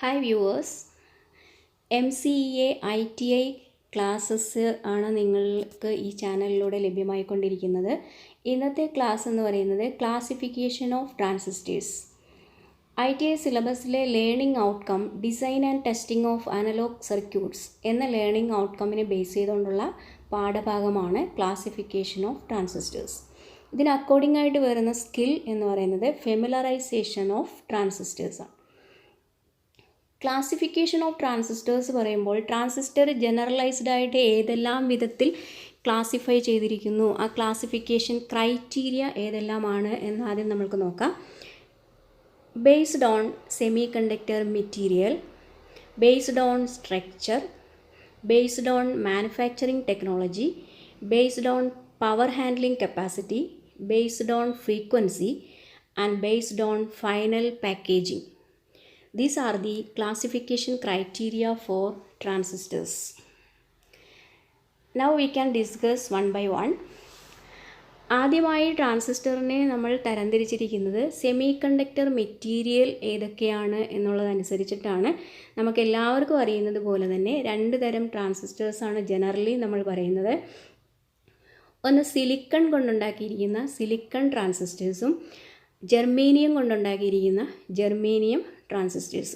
Hi viewers, MCA ITI classes ആണ് നിങ്ങൾക്ക് ഈ ചാനലിലൂടെ ലഭ്യമായിക്കൊണ്ടിരിക്കുന്നത്. ഇന്നത്തെ ക്ലാസ് എന്ന് പറയുന്നത് ക്ലാസിഫിക്കേഷൻ ഓഫ് ട്രാൻസിസ്റ്റേഴ്സ്. ITI സിലബസിലെ learning outcome design and testing of analog circuits എന്ന ലേണിംഗ് ഔട്ട്കമ്മിനെ ബേസ് ചെയ്തുകൊണ്ടുള്ള പാഠഭാഗമാണ് ക്ലാസിഫിക്കേഷൻ ഓഫ് ട്രാൻസിസ്റ്റേഴ്സ്. ഇതിന് അക്കോർഡിംഗ് ആയിട്ട് വരുന്ന സ്കിൽ എന്ന് പറയുന്നത് ഫെമിലറൈസേഷൻ ഓഫ് ട്രാൻസിസ്റ്റേഴ്സ് ആണ്. ക്ലാസിഫിക്കേഷൻ ഓഫ് ട്രാൻസിസ്റ്റേഴ്സ് പറയുമ്പോൾ ട്രാൻസിസ്റ്റർ ജനറലൈസ്ഡ് ആയിട്ട് ഏതെല്ലാം വിധത്തിൽ ക്ലാസിഫൈ ചെയ്തിരിക്കുന്നു, ആ ക്ലാസിഫിക്കേഷൻ ക്രൈറ്റീരിയ ഏതെല്ലാമാണ് എന്ന് ആദ്യം നമ്മൾക്ക് നോക്കാം. Based on semi conductor material, based on structure, based on manufacturing technology, based on power handling capacity, based on frequency and based on final packaging. These are the classification criteria for transistors. Now we can discuss one by one. ആദ്യമായി ട്രാൻസിസ്റ്ററിനെ നമ്മൾ തരംതിരിച്ചിരിക്കുന്നത് semi conductor material ഏതൊക്കെയാണ് എന്നുള്ളതനുസരിച്ചിട്ടാണ്. നമുക്ക് എല്ലാവർക്കും അറിയുന്നത് പോലെ തന്നെ രണ്ട് തരം ട്രാൻസിസ്റ്റേഴ്സാണ് ജനറലി നമ്മൾ പറയുന്നത്. ഒന്ന് സിലിക്കൺ കൊണ്ടുണ്ടാക്കിയിരിക്കുന്ന സിലിക്കൺ ട്രാൻസിസ്റ്റേഴ്സും ജെർമേനിയം കൊണ്ടുണ്ടാക്കിയിരിക്കുന്ന germanium transistors.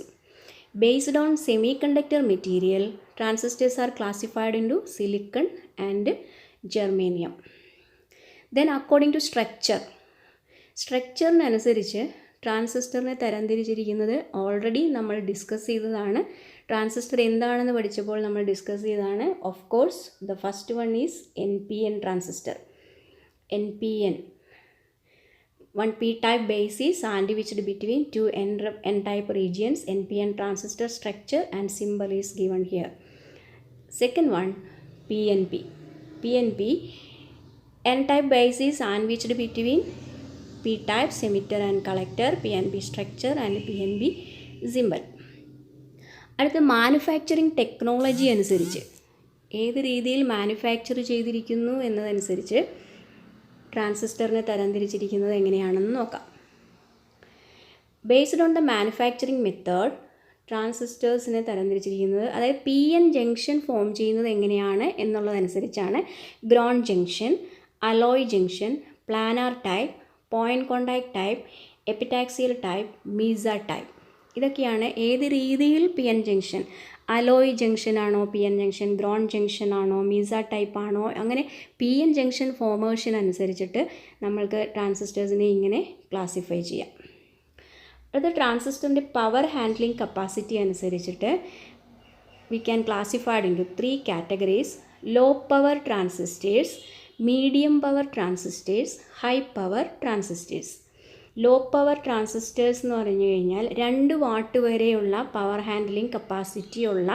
Based on semiconductor material, transistors are classified into silicon and germanium. Then according to structure, അനുസരിച്ച് ട്രാൻസിസ്റ്ററിനെ തരംതിരിച്ചിരിക്കുന്നത് ഓൾറെഡി നമ്മൾ ഡിസ്കസ് ചെയ്തതാണ്. ട്രാൻസിസ്റ്റർ എന്താണെന്ന് പഠിച്ചപ്പോൾ നമ്മൾ ഡിസ്കസ് ചെയ്തതാണ്. Of course the first one is NPN transistor. NPN, one p-type base is sandwiched between two n-type regions. NPN transistor structure and symbol is given here. Second one, PNP. N-type base is sandwiched between p-types emitter and collector. PNP structure and PNP symbol. അടുത്ത manufacturing technology അനുസരിച്ച് ഏത് രീതിയിൽ manufacture ചെയ്തിരിക്കുന്നു എന്നതനുസരിച്ച് ട്രാൻസിസ്റ്ററിനെ തരംതിരിച്ചിരിക്കുന്നത് എങ്ങനെയാണെന്ന് നോക്കാം. Based on the manufacturing method ട്രാൻസിസ്റ്റേഴ്സിനെ തരംതിരിച്ചിരിക്കുന്നത്, അതായത് PN ജംഗ്ഷൻ ഫോം ചെയ്യുന്നത് എങ്ങനെയാണ് എന്നുള്ളതനുസരിച്ചാണ്. Grown junction, alloy junction, planar type, point contact type, epitaxial type, mesa type. ഇതൊക്കെയാണ് ഏത് രീതിയിൽ PN ജംഗ്ഷൻ, അലോയ് ജംഗ്ഷൻ ആണോ PN ജംഗ്ഷൻ, ഗ്രൗണ്ട് ജംഗ്ഷൻ ആണോ, മീസ ടൈപ്പ് ആണോ, അങ്ങനെ PN ജംഗ്ഷൻ ഫോമേഷൻ അനുസരിച്ചിട്ട് നമ്മൾക്ക് ട്രാൻസിസ്റ്റേഴ്സിനെ ഇങ്ങനെ ക്ലാസിഫൈ ചെയ്യാം. അടുത്ത ട്രാൻസിസ്റ്ററിൻ്റെ പവർ ഹാൻഡ്ലിംഗ് കപ്പാസിറ്റി അനുസരിച്ചിട്ട് we can classified into 3 categories: low power transistors, medium power transistors, high power transistors. Low power transistors എന്ന് പറഞ്ഞു കഴിഞ്ഞാൽ 2 വാട്ട് വരെയുള്ള പവർ ഹാൻഡ്ലിംഗ് കപ്പാസിറ്റി ഉള്ള,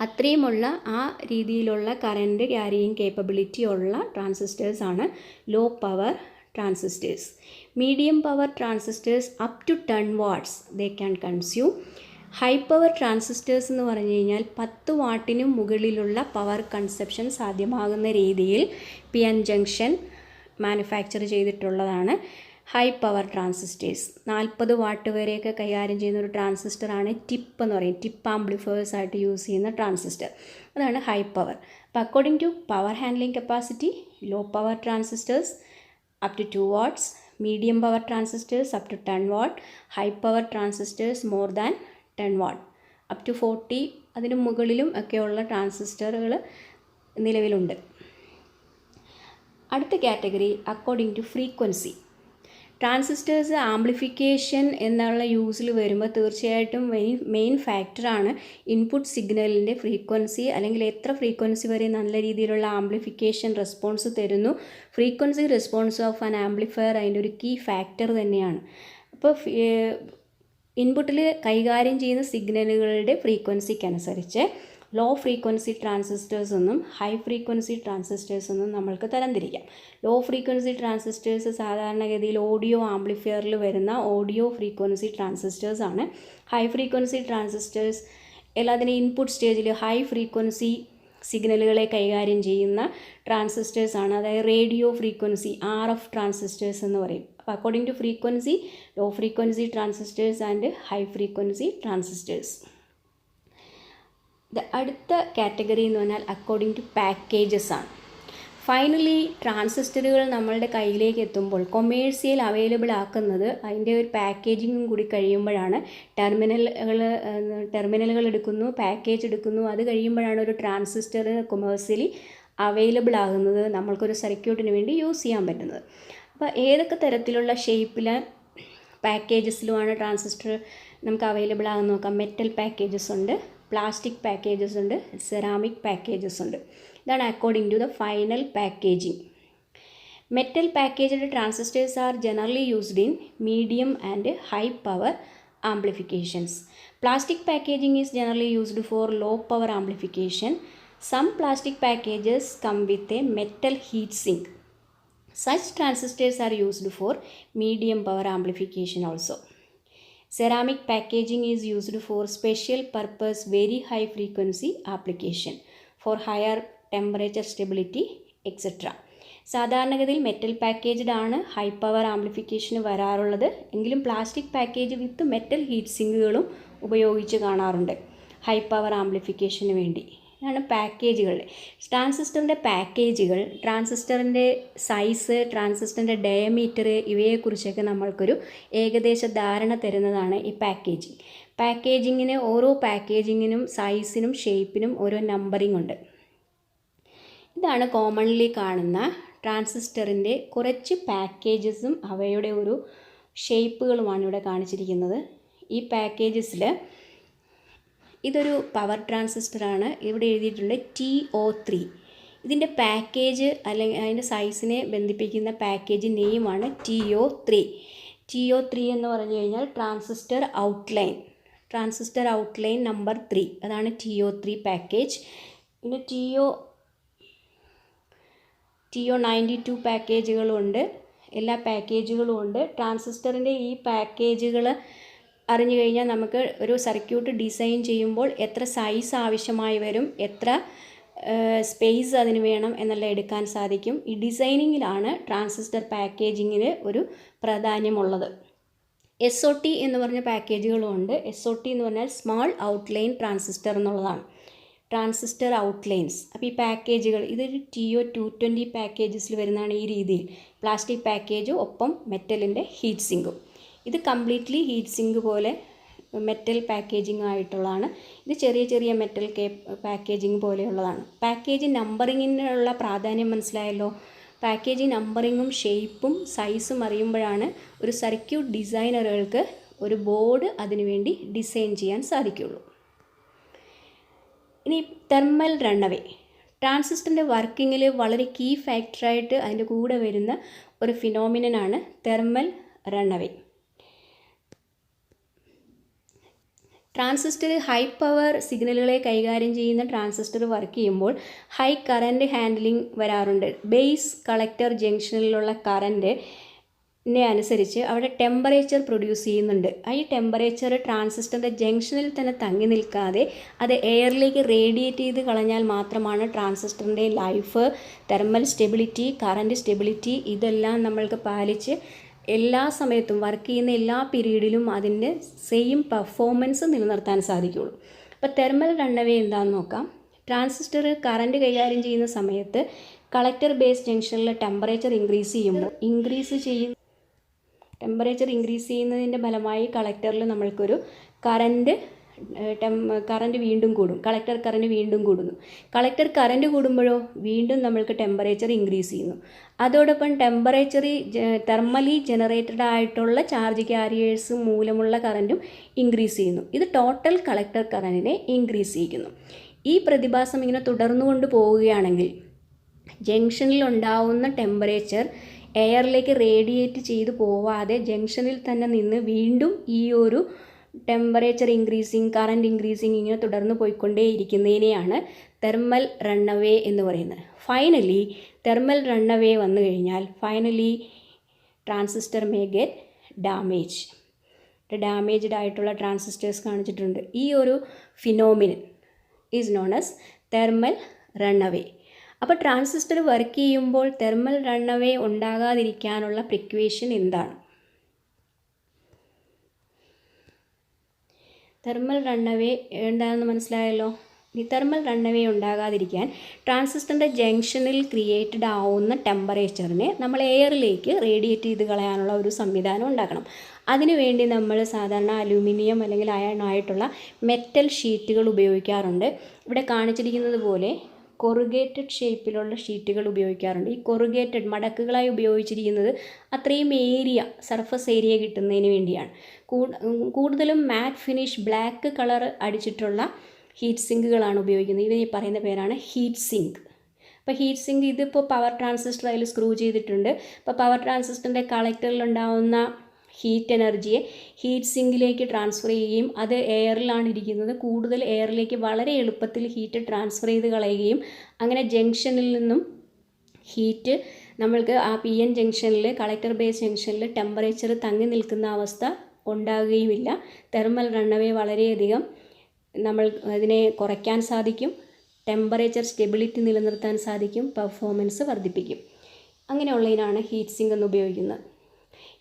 അത്രയുമുള്ള ആ രീതിയിലുള്ള കറൻറ്റ് ക്യാരിയിങ് കേപ്പബിലിറ്റി ഉള്ള ട്രാൻസിസ്റ്റേഴ്സാണ് low power transistors. Medium power transistors up to 10 watts they can consume. High power transistors എന്ന് പറഞ്ഞു കഴിഞ്ഞാൽ 10 വാട്ടിനും മുകളിലുള്ള പവർ കൺസപ്ഷൻ സാധ്യമാകുന്ന രീതിയിൽ PN ജംഗ്ഷൻ മാനുഫാക്ചർ ചെയ്തിട്ടുള്ളതാണ് ഹൈ പവർ ട്രാൻസിസ്റ്റേഴ്സ്. 40 വാട്ട് വരെയൊക്കെ കൈകാര്യം ചെയ്യുന്ന ഒരു ട്രാൻസിസ്റ്ററാണ് ടിപ്പ് എന്ന് പറയും. ടിപ്പ് ആംപ്ലിഫയേഴ്സ് ആയിട്ട് യൂസ് ചെയ്യുന്ന ട്രാൻസിസ്റ്റർ, അതാണ് ഹൈ പവർ. അപ്പോൾ according to power handling capacity, low power transistors up to 2 watts, medium power transistors up to 10 watt, high power transistors more than 10 watt, up to 40, അതിന് മുകളിലും ഒക്കെയുള്ള ട്രാൻസിസ്റ്ററുകൾ നിലവിലുണ്ട്. അടുത്ത category according to frequency. Transistors amplification എന്നുള്ള യൂസിൽ വരുമ്പോൾ തീർച്ചയായിട്ടും main ഫാക്ടറാണ് ഇൻപുട്ട് സിഗ്നലിൻ്റെ ഫ്രീക്വൻസി, അല്ലെങ്കിൽ എത്ര ഫ്രീക്വൻസി വരെ നല്ല രീതിയിലുള്ള ആംപ്ലിഫിക്കേഷൻ റെസ്പോൺസ് തരുന്നു. Frequency response of an amplifier അതിൻ്റെ ഒരു കീ ഫാക്ടർ തന്നെയാണ്. അപ്പോൾ ഇൻപുട്ടിൽ കൈകാര്യം ചെയ്യുന്ന സിഗ്നലുകളുടെ ഫ്രീക്വൻസിക്കനുസരിച്ച് ലോ ഫ്രീക്വൻസി ട്രാൻസിസ്റ്റേഴ്സ് എന്നും ഹൈ ഫ്രീക്വൻസി ട്രാൻസിസ്റ്റേഴ്സ് എന്നും നമ്മൾക്ക് തരംതിരിക്കാം. ലോ ഫ്രീക്വൻസി ട്രാൻസിസ്റ്റേഴ്സ് സാധാരണഗതിയിൽ ഓഡിയോ ആംപ്ലിഫയറിൽ വരുന്ന ഓഡിയോ ഫ്രീക്വൻസി ട്രാൻസിസ്റ്റേഴ്സ് ആണ്. ഹൈ ഫ്രീക്വൻസി ട്രാൻസിസ്റ്റേഴ്സ് എല്ലാത്തിനും ഇൻപുട്ട് സ്റ്റേജിൽ ഹൈ ഫ്രീക്വൻസി സിഗ്നലുകളെ കൈകാര്യം ചെയ്യുന്ന ട്രാൻസിസ്റ്റേഴ്സ് ആണ്. അതായത് റേഡിയോ ഫ്രീക്വൻസി RF ട്രാൻസിസ്റ്റേഴ്സ് എന്ന് പറയും. അപ്പോൾ according to frequency, low frequency transistors and high frequency transistors. അടുത്ത കാറ്റഗറി എന്ന് പറഞ്ഞാൽ അക്കോർഡിംഗ് ടു പാക്കേജസ് ആണ്. ഫൈനലി ട്രാൻസിസ്റ്ററുകൾ നമ്മളുടെ കയ്യിലേക്ക് എത്തുമ്പോൾ കൊമേഴ്സ്യൽ അവൈലബിൾ ആക്കുന്നത് അതിൻ്റെ ഒരു പാക്കേജിങ്ങും കൂടി കഴിയുമ്പോഴാണ്. ടെർമിനലുകൾ എടുക്കുന്നു, പാക്കേജ് എടുക്കുന്നു, അത് കഴിയുമ്പോഴാണ് ഒരു ട്രാൻസിസ്റ്റർ കൊമേഴ്സ്യലി അവൈലബിൾ ആകുന്നത്, നമ്മൾക്കൊരു സർക്യൂട്ടിന് വേണ്ടി യൂസ് ചെയ്യാൻ പറ്റുന്നത്. അപ്പോൾ ഏതൊക്കെ തരത്തിലുള്ള ഷേപ്പിൽ പാക്കേജസിലുമാണ് ട്രാൻസിസ്റ്റർ നമുക്ക് അവൈലബിൾ ആകുന്ന നോക്കാം. മെറ്റൽ പാക്കേജസ് ഉണ്ട്, പ്ലാസ്റ്റിക് പാക്കേജസ് ഉണ്ട്, സെറാമിക് പാക്കേജസ് ഉണ്ട്. ഇതാണ് according to the final packaging. Metal packaged transistors are generally used in medium and high power amplifications. Plastic packaging is generally used for low power amplification. Some plastic packages come with a metal heat sink. Such transistors are used for medium power amplification also. Ceramic packaging is used for special purpose very high frequency application for higher temperature stability etc. സാധാരണഗതിയിൽ metal packaged ആണ് high power ആംപ്ലിഫിക്കേഷന് വരാറുള്ളത്. എങ്കിലും plastic package with metal heat സിങ്കുകളും ഉപയോഗിച്ച് കാണാറുണ്ട് high power ആംപ്ലിഫിക്കേഷന് വേണ്ടി. ഇതാണ് പാക്കേജുകൾ. ട്രാൻസിസ്റ്ററിൻ്റെ പാക്കേജുകൾ, ട്രാൻസിസ്റ്ററിൻ്റെ സൈസ്, ട്രാൻസിസ്റ്ററിൻ്റെ ഡയമീറ്റർ, ഇവയെക്കുറിച്ചൊക്കെ നമ്മൾക്കൊരു ഏകദേശ ധാരണ തരുന്നതാണ് ഈ പാക്കേജിങ്. പാക്കേജിങ്ങിന് ഓരോ പാക്കേജിങ്ങിനും സൈസിനും ഷേപ്പിനും ഓരോ നമ്പറിംഗ് ഉണ്ട്. ഇതാണ് കോമൺലി കാണുന്ന ട്രാൻസിസ്റ്ററിൻ്റെ കുറച്ച് പാക്കേജസും അവയുടെ ഒരു ഷേപ്പുകളുമാണ് ഇവിടെ കാണിച്ചിരിക്കുന്നത്. ഈ പാക്കേജസിൽ ഇതൊരു പവർ ട്രാൻസിസ്റ്ററാണ്. ഇവിടെ എഴുതിയിട്ടുണ്ട് TO3. ഇതിൻ്റെ പാക്കേജ് അല്ലെങ്കിൽ അതിൻ്റെ സൈസിനെ ബന്ധിപ്പിക്കുന്ന പാക്കേജ് നെയിമാണ് TO3. TO3 എന്ന് പറഞ്ഞു കഴിഞ്ഞാൽ ട്രാൻസിസ്റ്റർ ഔട്ട്ലൈൻ നമ്പർ 3, അതാണ് TO3 പാക്കേജ്. പിന്നെ TO92 പാക്കേജുകളുണ്ട്. എല്ലാ പാക്കേജുകളും ഉണ്ട്. ട്രാൻസിസ്റ്ററിൻ്റെ ഈ പാക്കേജുകൾ അറിഞ്ഞു കഴിഞ്ഞാൽ നമുക്ക് ഒരു സർക്യൂട്ട് ഡിസൈൻ ചെയ്യുമ്പോൾ എത്ര സൈസ് ആവശ്യമായി വരും, എത്ര സ്പേസ് അതിന് വേണം എന്നെല്ലാം എടുക്കാൻ സാധിക്കും. ഈ ഡിസൈനിങ്ങിലാണ് ട്രാൻസിസ്റ്റർ പാക്കേജിങ്ങിന് ഒരു പ്രാധാന്യമുള്ളത്. SOT എന്ന് പറഞ്ഞ പാക്കേജുകളുമുണ്ട്. SOT എന്ന് പറഞ്ഞാൽ സ്മാൾ ഔട്ട്ലൈൻ ട്രാൻസിസ്റ്റർ എന്നുള്ളതാണ്. Transistor outlines. അപ്പോൾ ഈ പാക്കേജുകൾ ഇതൊരു TO220 പാക്കേജസിൽ വരുന്നതാണ്. ഈ രീതിയിൽ പ്ലാസ്റ്റിക് പാക്കേജും ഒപ്പം മെറ്റലിൻ്റെ ഹീറ്റ് സിങ്കും. ഇത് കംപ്ലീറ്റ്ലി ഹീറ്റ് സിങ്ക് പോലെ മെറ്റൽ പാക്കേജിങ് ആയിട്ടുള്ളതാണ്. ഇത് ചെറിയ ചെറിയ മെറ്റൽ പാക്കേജിങ് പോലെയുള്ളതാണ്. പാക്കേജ് നമ്പറിങ്ങിനുള്ള പ്രാധാന്യം മനസ്സിലായല്ലോ. പാക്കേജ് നമ്പറിങ്ങും ഷേപ്പും സൈസും അറിയുമ്പോഴാണ് ഒരു സർക്യൂട്ട് ഡിസൈനറുകൾക്ക് ഒരു ബോർഡ് അതിനുവേണ്ടി ഡിസൈൻ ചെയ്യാൻ സാധിക്കുകയുള്ളൂ. ഇനി തെർമൽ റണ്ണവേ. ട്രാൻസിസ്റ്ററിൻ്റെ വർക്കിങ്ങിൽ വളരെ കീ ഫാക്ടറായിട്ട് അതിൻ്റെ കൂടെ വരുന്ന ഒരു ഫിനോമിനനാണ് thermal runaway. Transistor high power സിഗ്നലുകളെ കൈകാര്യം ചെയ്യുന്ന ട്രാൻസിസ്റ്റർ വർക്ക് ചെയ്യുമ്പോൾ ഹൈ കറൻറ്റ് ഹാൻഡ്ലിംഗ് വരാറുണ്ട്. ബേസ് കളക്ടർ ജംഗ്ഷനിലുള്ള കറൻറ്റിനെ അനുസരിച്ച് അവിടെ ടെമ്പറേച്ചർ പ്രൊഡ്യൂസ് ചെയ്യുന്നുണ്ട്. ഈ ടെമ്പറേച്ചർ ട്രാൻസിസ്റ്ററിൻ്റെ ജംഗ്ഷനിൽ തന്നെ തങ്ങി നിൽക്കാതെ അത് എയറിലേക്ക് റേഡിയേറ്റ് ചെയ്ത് കളഞ്ഞാൽ മാത്രമാണ് ട്രാൻസിസ്റ്ററിൻ്റെ life, thermal stability, current stability ഇതെല്ലാം നമ്മൾക്ക് പാലിച്ച് എല്ലാ സമയത്തും വർക്ക് ചെയ്യുന്ന എല്ലാ പീരീഡിലും അതിൻ്റെ സെയിം പെർഫോമൻസ് നിലനിർത്താൻ സാധിക്കുകയുള്ളൂ. അപ്പോൾ തെർമൽ റണ്ണവേ എന്താണെന്ന് നോക്കാം. ട്രാൻസിസ്റ്റർ കറൻറ്റ് കൈകാര്യം ചെയ്യുന്ന സമയത്ത് കളക്ടർ ബേസ് ജംഗ്ഷനിൽ ടെമ്പറേച്ചർ ഇൻക്രീസ് ചെയ്യുന്നതിൻ്റെ ഫലമായി കളക്ടറിൽ നമ്മൾക്കൊരു കറൻറ്റ് വീണ്ടും കൂടും. കളക്ടർ കറൻറ്റ് വീണ്ടും കൂടുന്നു. കളക്ടർ കറൻറ്റ് കൂടുമ്പോഴോ വീണ്ടും നമ്മൾക്ക് ടെമ്പറേച്ചർ ഇൻക്രീസ് ചെയ്യുന്നു. അതോടൊപ്പം തെർമലി ജനറേറ്റഡ് ആയിട്ടുള്ള ചാർജ് ക്യാരിയേഴ്സ് മൂലമുള്ള കറൻറ്റും ഇൻക്രീസ് ചെയ്യുന്നു. ഇത് ടോട്ടൽ കളക്ടർ കറൻറ്റിനെ ഇൻക്രീസ് ചെയ്യിക്കുന്നു. ഈ പ്രതിഭാസം ഇങ്ങനെ തുടർന്നുകൊണ്ട് പോവുകയാണെങ്കിൽ ജംഗ്ഷനിൽ ഉണ്ടാവുന്ന ടെമ്പറേച്ചർ എയറിലേക്ക് റേഡിയേറ്റ് ചെയ്തു പോവാതെ ജംഗ്ഷനിൽ തന്നെ നിന്ന് വീണ്ടും ഈ ഒരു ടെമ്പറേച്ചർ ഇൻക്രീസിങ്, കറൻറ്റ് ഇൻക്രീസിങ് ഇങ്ങനെ തുടർന്ന് പോയിക്കൊണ്ടേയിരിക്കുന്നതിനെയാണ് തെർമൽ റണ്ണവേ എന്ന് പറയുന്നത്. ഫൈനലി തെർമൽ റണ്ണവേ വന്നു കഴിഞ്ഞാൽ ട്രാൻസിസ്റ്റർ മേ ഗെറ്റ് ഡാമേജ്ഡ് ആയിട്ടുള്ള ട്രാൻസിസ്റ്റേഴ്സ് കാണിച്ചിട്ടുണ്ട്. ഈ ഒരു phenomenon is known as thermal runaway. അപ്പോൾ ട്രാൻസിസ്റ്റർ വർക്ക് ചെയ്യുമ്പോൾ തെർമൽ റണ്ണവേ ഉണ്ടാകാതിരിക്കാനുള്ള പ്രിക്വേഷൻ എന്താണ്? തെർമൽ റണ്ണവേ എന്താണെന്ന് മനസ്സിലായല്ലോ. ഈ തെർമൽ റണ്ണവേ ഉണ്ടാകാതിരിക്കാൻ ട്രാൻസിസ്റ്ററിൻ്റെ ജംഗ്ഷനിൽ ക്രിയേറ്റഡ് ആവുന്ന ടെമ്പറേച്ചറിനെ നമ്മൾ എയറിലേക്ക് റേഡിയേറ്റ് ചെയ്ത് കളയാനുള്ള ഒരു സംവിധാനം ഉണ്ടാക്കണം. അതിനുവേണ്ടി നമ്മൾ സാധാരണ അലൂമിനിയം അല്ലെങ്കിൽ അയൺ ആയിട്ടുള്ള മെറ്റൽ ഷീറ്റുകൾ ഉപയോഗിക്കാറുണ്ട്. ഇവിടെ കാണിച്ചിരിക്കുന്നത് പോലെ കൊറുഗേറ്റഡ് ഷേപ്പിലുള്ള ഷീറ്റുകൾ ഉപയോഗിക്കാറുണ്ട്. ഈ കൊറുഗേറ്റഡ് മടക്കുകളായി ഉപയോഗിച്ചിരിക്കുന്നത് അത്രയും ഏരിയ, സർഫസ് ഏരിയ കിട്ടുന്നതിന് വേണ്ടിയാണ്. കൂടുതലും മാറ്റ് ഫിനിഷ് ബ്ലാക്ക് കളർ അടിച്ചിട്ടുള്ള ഹീറ്റ് സിങ്കുകളാണ് ഉപയോഗിക്കുന്നത്. ഇതിന് പറയുന്ന പേരാണ് ഹീറ്റ് സിങ്ക്. അപ്പോൾ ഹീറ്റ് സിങ്ക് ഇതിപ്പോൾ പവർ ട്രാൻസിസ്റ്റർ അതിൽ സ്ക്രൂ ചെയ്തിട്ടുണ്ട്. അപ്പോൾ പവർ ട്രാൻസിസ്റ്ററിൻ്റെ കളക്ടറിലുണ്ടാവുന്ന ഹീറ്റ് എനർജിയെ ഹീറ്റ് സിങ്കിലേക്ക് ട്രാൻസ്ഫർ ചെയ്യുകയും അത് എയറിലാണ് ഇരിക്കുന്നത്. കൂടുതൽ എയറിലേക്ക് വളരെ എളുപ്പത്തിൽ ഹീറ്റ് ട്രാൻസ്ഫർ ചെയ്ത് കളയുകയും അങ്ങനെ ജംഗ്ഷനിൽ നിന്നും ഹീറ്റ് നമ്മൾക്ക് ആ PN ജംഗ്ഷനിൽ, കളക്ടർ ബേസ് ജംഗ്ഷനിൽ ടെമ്പറേച്ചർ തങ്ങി നിൽക്കുന്ന അവസ്ഥ ഉണ്ടാകുകയുമില്ല. തെർമൽ റണ്ണവേ വളരെയധികം നമ്മൾ അതിനെ കുറയ്ക്കാൻ സാധിക്കും. ടെമ്പറേച്ചർ സ്റ്റെബിലിറ്റി നിലനിർത്താൻ സാധിക്കും. പെർഫോമൻസ് വർദ്ധിപ്പിക്കും. അങ്ങനെയുള്ളതിനാണ് ഹീറ്റ് സിങ്ക് എന്ന് ഉപയോഗിക്കുന്നത്.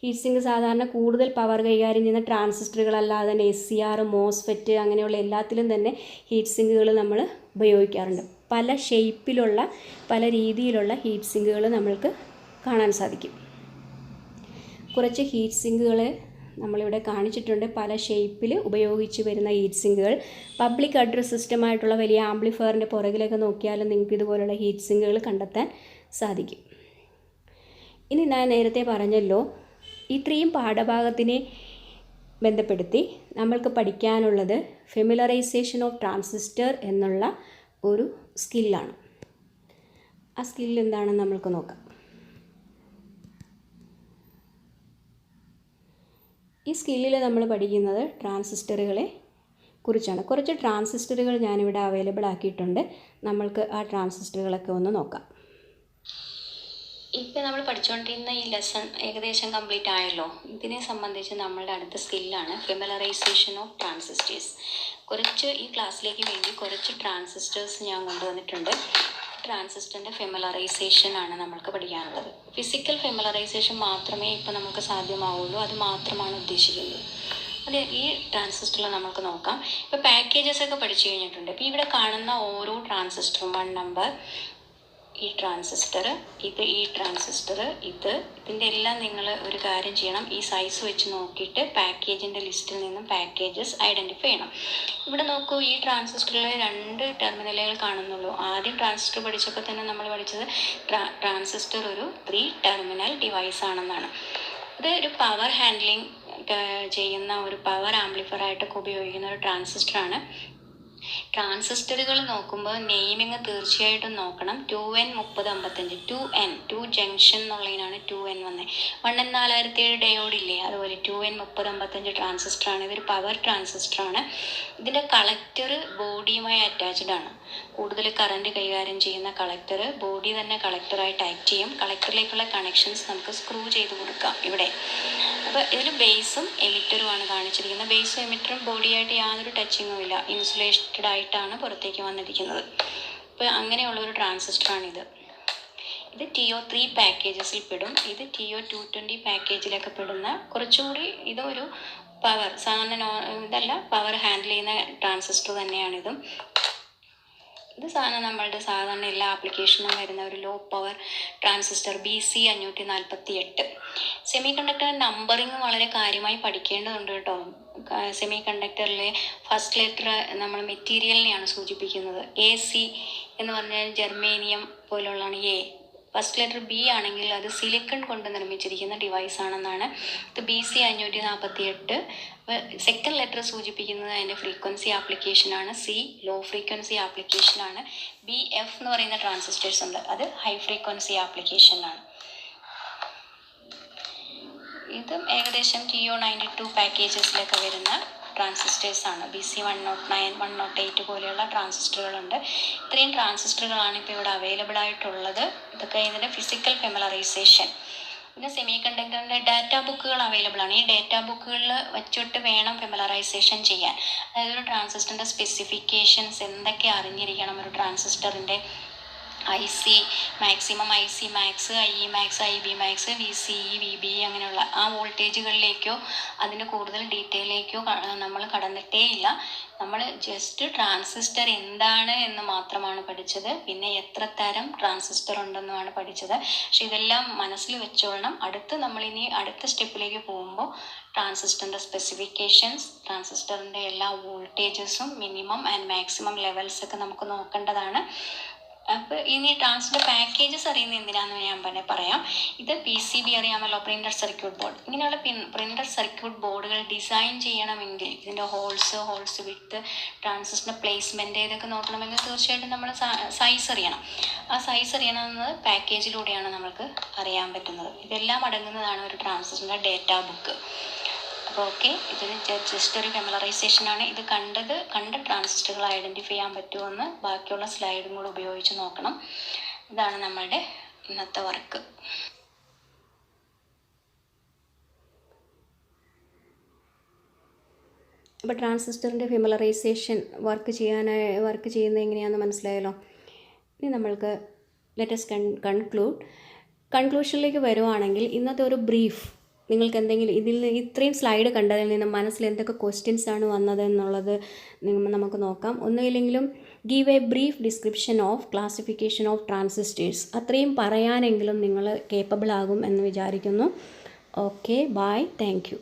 ഹീറ്റ് സിങ്ക് സാധാരണ കൂടുതൽ പവർ കൈകാര്യം ചെയ്യുന്ന ട്രാൻസിസ്റ്ററുകളല്ലാതെ തന്നെ SCR, MOSFET അങ്ങനെയുള്ള എല്ലാത്തിലും തന്നെ ഹീറ്റ് സിങ്കുകൾ നമ്മൾ ഉപയോഗിക്കാറുണ്ട്. പല ഷേപ്പിലുള്ള, പല രീതിയിലുള്ള ഹീറ്റ് സിങ്കുകൾ നമ്മൾക്ക് കാണാൻ സാധിക്കും. കുറച്ച് ഹീറ്റ് സിങ്കുകൾ നമ്മളിവിടെ കാണിച്ചിട്ടുണ്ട്. പല ഷേപ്പിൽ ഉപയോഗിച്ച് വരുന്ന ഹീറ്റ് സിങ്കുകൾ. പബ്ലിക് അഡ്രസ് സിസ്റ്റമായിട്ടുള്ള വലിയ ആംപ്ലിഫയറിൻ്റെ പുറകിലൊക്കെ നോക്കിയാലും നിങ്ങൾക്ക് ഇതുപോലുള്ള ഹീറ്റ് സിങ്കുകൾ കണ്ടെത്താൻ സാധിക്കും. ഇനി ഞാൻ നേരത്തെ പറഞ്ഞല്ലോ, ഇത്രയും പാഠഭാഗത്തിനെ ബന്ധപ്പെടുത്തി നമ്മൾക്ക് പഠിക്കാനുള്ളത് ഫെമിലറൈസേഷൻ ഓഫ് ട്രാൻസിസ്റ്റർ എന്നുള്ള ഒരു സ്കില്ലാണ്. ആ സ്കിൽ എന്താണെന്ന് നമ്മൾക്ക് നോക്കാം. ഈ സ്കില്ലിൽ നമ്മൾ പഠിക്കുന്നത് ട്രാൻസിസ്റ്ററുകളെ കുറിച്ചാണ്. കുറച്ച് ട്രാൻസിസ്റ്ററുകൾ ഞാനിവിടെ അവൈലബിൾ ആക്കിയിട്ടുണ്ട്. നമ്മൾക്ക് ആ ട്രാൻസിസ്റ്ററുകളൊക്കെ ഒന്ന് നോക്കാം. ഇപ്പം നമ്മൾ പഠിച്ചുകൊണ്ടിരുന്ന ഈ ലെസൺ ഏകദേശം കംപ്ലീറ്റ് ആയല്ലോ. ഇതിനെ സംബന്ധിച്ച് നമ്മളുടെ അടുത്ത സ്കില്ലാണ് ഫെമിലറൈസേഷൻ ഓഫ് ട്രാൻസിസ്റ്റേഴ്സ്. കുറച്ച് ഈ ക്ലാസ്സിലേക്ക് വേണ്ടി കുറച്ച് ട്രാൻസിസ്റ്റേഴ്സ് ഞാൻ കൊണ്ടുവന്നിട്ടുണ്ട്. ട്രാൻസിസ്റ്ററിൻ്റെ ഫെമിലറൈസേഷൻ ആണ് നമ്മൾക്ക് പഠിക്കാനുള്ളത്. ഫിസിക്കൽ ഫെമിലറൈസേഷൻ മാത്രമേ ഇപ്പോൾ നമുക്ക് സാധ്യമാവുള്ളൂ. അത് മാത്രമാണ് ഉദ്ദേശിക്കുന്നത്. അത് ഈ ട്രാൻസിസ്റ്ററിൽ നമുക്ക് നോക്കാം. ഇപ്പോൾ പാക്കേജസ് ഒക്കെ പഠിച്ചു കഴിഞ്ഞിട്ടുണ്ട്. ഇപ്പോൾ ഇവിടെ കാണുന്ന ഓരോ ട്രാൻസിസ്റ്ററും 1 നമ്പർ, ഈ ട്രാൻസിസ്റ്റർ, ഈ ട്രാൻസിസ്റ്റർ, ഇതിൻ്റെ എല്ലാം നിങ്ങൾ ഒരു കാര്യം ചെയ്യണം. ഈ സൈസ് വെച്ച് നോക്കിയിട്ട് പാക്കേജിൻ്റെ ലിസ്റ്റിൽ നിന്നും പാക്കേജസ് ഐഡൻറ്റിഫൈ ചെയ്യണം. ഇവിടെ നോക്കൂ, ഈ ട്രാൻസിസ്റ്ററിൽ 2 ടെർമിനലുകൾ കാണുന്നുള്ളൂ. ആദ്യം ട്രാൻസിസ്റ്റർ പഠിച്ചപ്പോൾ തന്നെ നമ്മൾ പഠിച്ചത് ട്രാൻസിസ്റ്റർ ഒരു 3 ടെർമിനൽ ഡിവൈസ് ആണെന്നാണ്. ഇത് ഒരു പവർ ഹാൻഡ്ലിംഗ് ചെയ്യുന്ന ഒരു പവർ ആംപ്ലിഫയർ ആയിട്ടൊക്കെ ഉപയോഗിക്കുന്ന ഒരു ട്രാൻസിസ്റ്ററാണ്. ട്രാൻസിസ്റ്ററുകൾ നോക്കുമ്പോൾ നെയിമിങ് തീർച്ചയായിട്ടും നോക്കണം. 2N 3055, 2 ജംഗ്ഷൻ എന്നുള്ളതിനാണ് 2N വന്നത്. 1N4007 ഡയോഡ് ഇല്ലേ, അതുപോലെ 2N 3055 ട്രാൻസിസ്റ്ററാണ്. ഇതൊരു പവർ ട്രാൻസിസ്റ്ററാണ്. ഇതിൻ്റെ കളക്ടർ ബോഡിയുമായി അറ്റാച്ച്ഡ് ആണ്. കൂടുതൽ കറണ്ട് കൈകാര്യം ചെയ്യുന്ന കളക്ടർ ബോഡി തന്നെ കളക്ടറായിട്ട് ആക്ട് ചെയ്യും. കളക്ടറിലേക്കുള്ള കണക്ഷൻസ് നമുക്ക് സ്ക്രൂ ചെയ്ത് കൊടുക്കാം ഇവിടെ. അപ്പോൾ ഇതിൽ ബേസും എമിറ്ററുമാണ് കാണിച്ചിരിക്കുന്നത്. ബേസും എമിറ്ററും ബോഡിയായിട്ട് യാതൊരു ടച്ചിങ്ങും ഇല്ല. ഇൻസുലേറ്റഡ് ആയിട്ടാണ് പുറത്തേക്ക് വന്നിരിക്കുന്നത്. അപ്പോൾ അങ്ങനെയുള്ളൊരു ട്രാൻസിസ്റ്ററാണിത്. ഇത് TO3 പാക്കേജസിൽ പെടും. ഇത് TO220 പാക്കേജിലൊക്കെ പെടുന്ന കുറച്ചുകൂടി ഇതൊരു പവർ സാധാരണ ഇതല്ല, പവർ ഹാൻഡിൽ ചെയ്യുന്ന ട്രാൻസിസ്റ്റർ തന്നെയാണിതും. ഇത് നമ്മളുടെ സാധാരണ എല്ലാ ആപ്ലിക്കേഷനും വരുന്ന ഒരു low power transistor BC548. Semiconductor numbering വളരെ കാര്യമായി പഠിക്കേണ്ടതുണ്ട് കേട്ടോ. സെമി കണ്ടക്ടറിലെ ഫസ്റ്റ് ലെറ്റർ നമ്മൾ മെറ്റീരിയലിനെയാണ് സൂചിപ്പിക്കുന്നത്. AC എന്ന് പറഞ്ഞാൽ ജെർമേനിയം പോലുള്ളതാണ് A. ഫസ്റ്റ് ലെറ്റർ B ആണെങ്കിൽ അത് സിലിക്കൺ കൊണ്ട് നിർമ്മിച്ചിരിക്കുന്ന ഡിവൈസ് ആണെന്നാണ്. ഇത് BC548. സെക്കൻഡ് ലെറ്റർ സൂചിപ്പിക്കുന്നത് അതിൻ്റെ ഫ്രീക്വൻസി ആപ്ലിക്കേഷനാണ്. C ലോ ഫ്രീക്വൻസി ആപ്ലിക്കേഷനാണ്. BF എന്ന് പറയുന്ന ട്രാൻസിസ്റ്റേഴ്സ് ഉണ്ട്, അത് ഹൈ ഫ്രീക്വൻസി ആപ്ലിക്കേഷനാണ്. ഇതും ഏകദേശം TO92 പാക്കേജസിലൊക്കെ വരുന്ന ട്രാൻസിസ്റ്റേഴ്സാണ്. BC109, 108 പോലെയുള്ള ട്രാൻസിസ്റ്ററുകളുണ്ട്. ഇത്രയും ട്രാൻസിസ്റ്ററുകളാണ് ഇപ്പോൾ ഇവിടെ അവൈലബിൾ ആയിട്ടുള്ളത്. ഇതൊക്കെ ഇതിൻ്റെ ഫിസിക്കൽ ഫെമിലറൈസേഷൻ. പിന്നെ സെമി കണ്ടക്ടറിൻ്റെ ഡാറ്റാ ബുക്കുകൾ അവൈലബിൾ ആണ്. ഈ ഡാറ്റാ ബുക്കുകളിൽ വെച്ചിട്ട് വേണം ഫെമിലറൈസേഷൻ ചെയ്യാൻ. അതായത് ഒരു ട്രാൻസിസ്റ്ററിൻ്റെ സ്പെസിഫിക്കേഷൻസ് എന്തൊക്കെ അറിഞ്ഞിരിക്കണം ഒരു ട്രാൻസിസ്റ്ററിൻ്റെ, IC maximum IC max, IE max, IB max, VCE, VBE അങ്ങനെയുള്ള ആ വോൾട്ടേജുകളിലേക്കോ അതിൻ്റെ കൂടുതൽ ഡീറ്റെയിലേക്കോ നമ്മൾ കടന്നിട്ടേ ഇല്ല. നമ്മൾ ജസ്റ്റ് ട്രാൻസിസ്റ്റർ എന്താണ് എന്ന് മാത്രമാണ് പഠിച്ചത്. പിന്നെ എത്ര തരം ട്രാൻസിസ്റ്റർ ഉണ്ടെന്നുമാണ് പഠിച്ചത്. പക്ഷെ ഇതെല്ലാം മനസ്സിൽ വെച്ചോളണം. നമ്മളിനി അടുത്ത സ്റ്റെപ്പിലേക്ക് പോകുമ്പോൾ ട്രാൻസിസ്റ്ററിൻ്റെ സ്പെസിഫിക്കേഷൻസ്, ട്രാൻസിസ്റ്ററിൻ്റെ എല്ലാ വോൾട്ടേജസും, മിനിമം ആൻഡ് മാക്സിമം ലെവൽസൊക്കെ നമുക്ക് നോക്കേണ്ടതാണ്. അപ്പോൾ ഇനി ട്രാൻസിസ്റ്റർ പാക്കേജസ് അറിയുന്നത് എന്തിനാണെന്ന് ഞാൻ പറയാം. ഇത് PCB അറിയാമല്ലോ, പ്രിൻ്റർ സർക്യൂട്ട് ബോർഡ്. ഇങ്ങനെയുള്ള പ്രിൻ്റർ സർക്യൂട്ട് ബോർഡുകൾ ഡിസൈൻ ചെയ്യണമെങ്കിൽ ഇതിൻ്റെ ഹോൾസ് വിഡ്ത്ത്, ട്രാൻസിസ്റ്ററിൻ്റെ പ്ലേസ്മെൻറ്റ് ഇതൊക്കെ നോക്കണമെങ്കിൽ തീർച്ചയായിട്ടും നമ്മൾ സൈസ് അറിയണം. ആ സൈസ് അറിയണമെന്നത് പാക്കേജിലൂടെയാണ് നമുക്ക് അറിയാൻ പറ്റുന്നത്. ഇതെല്ലാം അടങ്ങുന്നതാണ് ഒരു ട്രാൻസിസ്റ്ററിൻ്റെ ഡേറ്റാ ബുക്ക്. അപ്പോൾ ഓക്കെ, ഇതിന് ജസ്റ്റ് ഒരു ഫെമിലറൈസേഷനാണ്. ഇത് കണ്ട ട്രാൻസിസ്റ്ററുകൾ ഐഡൻറ്റിഫൈ ചെയ്യാൻ പറ്റുമെന്ന് ബാക്കിയുള്ള സ്ലൈഡും കൂടെ ഉപയോഗിച്ച് നോക്കണം. ഇതാണ് നമ്മളുടെ ഇന്നത്തെ വർക്ക്. അപ്പോൾ ട്രാൻസിസ്റ്ററിൻ്റെ ഫെമിലറൈസേഷൻ വർക്ക് ചെയ്യുന്നത് എങ്ങനെയാണെന്ന് മനസ്സിലായല്ലോ. ഇനി നമ്മൾക്ക് ലെറ്റസ് കൺക്ലൂഷനിലേക്ക് വരുവാണെങ്കിൽ ഇന്നത്തെ ഒരു ബ്രീഫ് നിങ്ങൾക്ക് എന്തെങ്കിലും ഇത്രയും സ്ലൈഡ് കണ്ടതിൽ നിന്ന് മനസ്സിൽ എന്തൊക്കെ ക്വസ്റ്റ്യൻസ് ആണ് വന്നത് എന്നുള്ളത് നമുക്ക് നോക്കാം. ഒന്നുമില്ലെങ്കിലും give a brief description of classification of transistors, അത്രയും പറയാനെങ്കിലും നിങ്ങൾ കേപ്പബിൾ ആകും എന്ന് വിചാരിക്കുന്നു. Okay, bye, thank U.